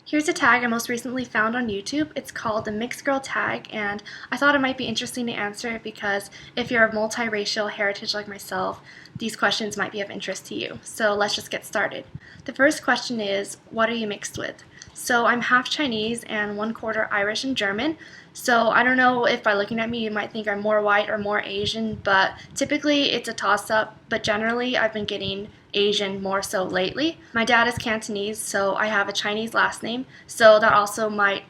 Here's a tag I most recently found on YouTube. It's called the Mixed Girl tag, and I thought it might be interesting to answer it because if you're of multiracial heritage like myself, these questions might be of interest to you. So let's just get started. The first question is, what are you mixed with? So I'm half Chinese and 1/4 Irish and German. So I don't know if by looking at me you might think I'm more white or more Asian, but typically it's a toss-up, but generally I've been getting Asian more so lately. My dad is Cantonese, so I have a Chinese last name, so that also might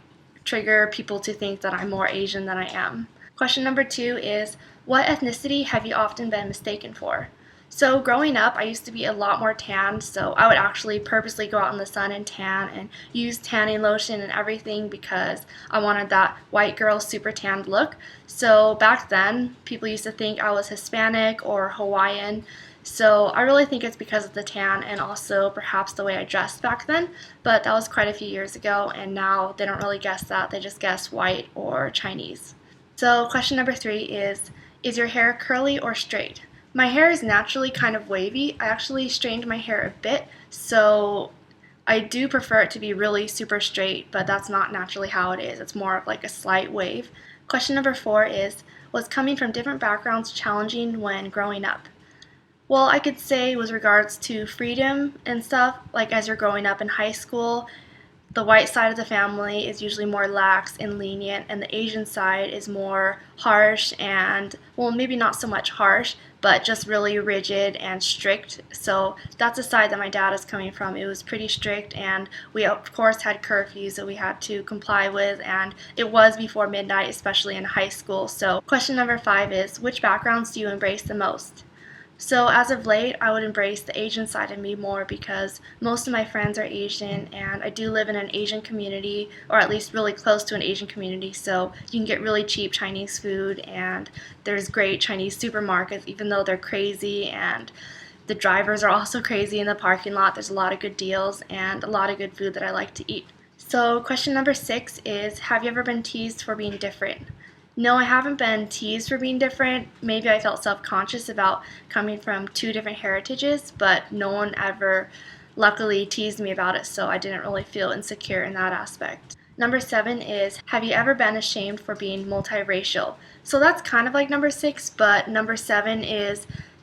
trigger people to think that I'm more Asian than I am. Question number 2 is, what ethnicity have you often been mistaken for? So growing up, I used to be a lot more tan, so I would actually purposely go out in the sun and tan and use tanning lotion and everything because I wanted that white girl super tanned look. So back then, people used to think I was Hispanic or Hawaiian. So I really think it's because of the tan and also perhaps the way I dressed back then, but that was quite a few years ago, and now they don't really guess that, they just guess white or Chinese. So question number 3 is your hair curly or straight? My hair is naturally kind of wavy. I actually straightened my hair a bit, so I do prefer it to be really super straight, but that's not naturally how it is. It's more of like a slight wave. Question number 4 is, was coming from different backgrounds challenging when growing up? Well, I could say with regards to freedom and stuff, like as you're growing up in high school, the white side of the family is usually more lax and lenient, and the Asian side is more harsh and, well, maybe not so much harsh, but just really rigid and strict. So that's the side that my dad is coming from. It was pretty strict, and we of course had curfews that we had to comply with, and it was before midnight, especially in high school. So question number 5 is, which backgrounds do you embrace the most? So as of late, I would embrace the Asian side of me more because most of my friends are Asian, and I do live in an Asian community, or at least really close to an Asian community, so you can get really cheap Chinese food, and there's great Chinese supermarkets even though they're crazy, and the drivers are also crazy in the parking lot. There's a lot of good deals and a lot of good food that I like to eat. So question number 6 is, have you ever been teased for being different? No, I haven't been teased for being different. Maybe I felt self-conscious about coming from 2 different heritages, but no one ever luckily teased me about it, so I didn't really feel insecure in that aspect. Number 7 is, have you ever been ashamed for being multiracial? So that's kind of like number 6, but number 7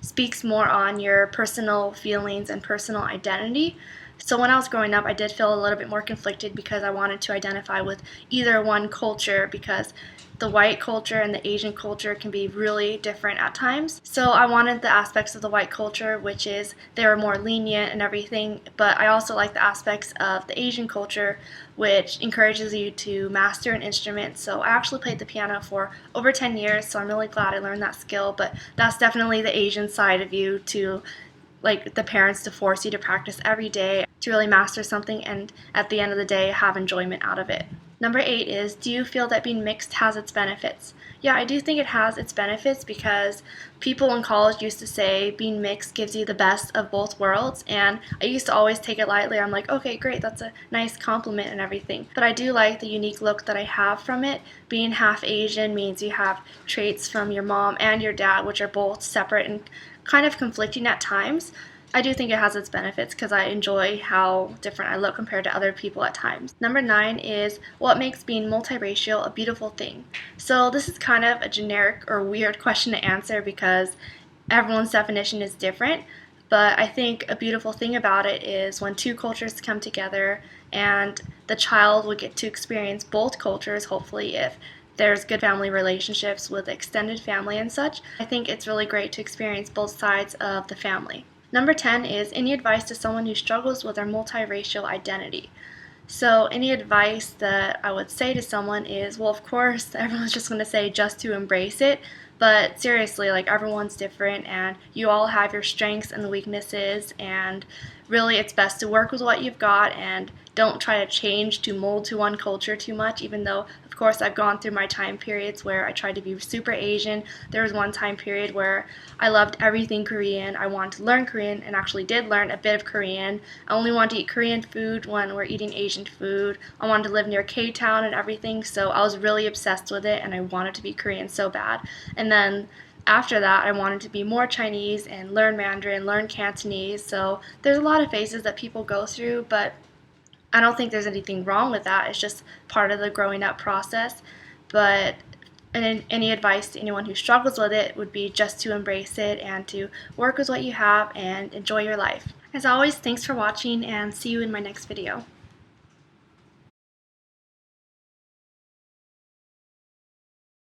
speaks more on your personal feelings and personal identity. So when I was growing up, I did feel a little bit more conflicted because I wanted to identify with either one culture, because the white culture and the Asian culture can be really different at times. So I wanted the aspects of the white culture, which is they were more lenient and everything, but I also like the aspects of the Asian culture, which encourages you to master an instrument. So I actually played the piano for over 10 years, so I'm really glad I learned that skill, but that's definitely the Asian side of you, to like the parents to force you to practice every day to really master something and at the end of the day have enjoyment out of it. Number 8 is, do you feel that being mixed has its benefits? Yeah, I do think it has its benefits because people in college used to say being mixed gives you the best of both worlds, and I used to always take it lightly. I'm like, okay, great, that's a nice compliment and everything. But I do like the unique look that I have from it. Being half Asian means you have traits from your mom and your dad, which are both separate and kind of conflicting at times. I do think it has its benefits because I enjoy how different I look compared to other people at times. Number 9 is, what makes being multiracial a beautiful thing? So this is kind of a generic or weird question to answer because everyone's definition is different, but I think a beautiful thing about it is when 2 cultures come together and the child will get to experience both cultures, hopefully, if there's good family relationships with extended family and such. I think it's really great to experience both sides of the family. Number 10 is, any advice to someone who struggles with their multiracial identity? So any advice that I would say to someone is, well, of course, everyone's just going to say just to embrace it, but seriously, like, everyone's different and you all have your strengths and weaknesses, and really it's best to work with what you've got and don't try to change to mold to one culture too much, even though of course I've gone through my time periods where I tried to be super Asian. There was one time period where I loved everything Korean. I wanted to learn Korean and actually did learn a bit of Korean. I only wanted to eat Korean food when we're eating Asian food. I wanted to live near K-Town and everything, so I was really obsessed with it and I wanted to be Korean so bad. And then after that, I wanted to be more Chinese and learn Mandarin, learn Cantonese. So there's a lot of phases that people go through, but I don't think there's anything wrong with that. It's just part of the growing up process. But any advice to anyone who struggles with it would be just to embrace it and to work with what you have and enjoy your life. As always, thanks for watching and see you in my next video.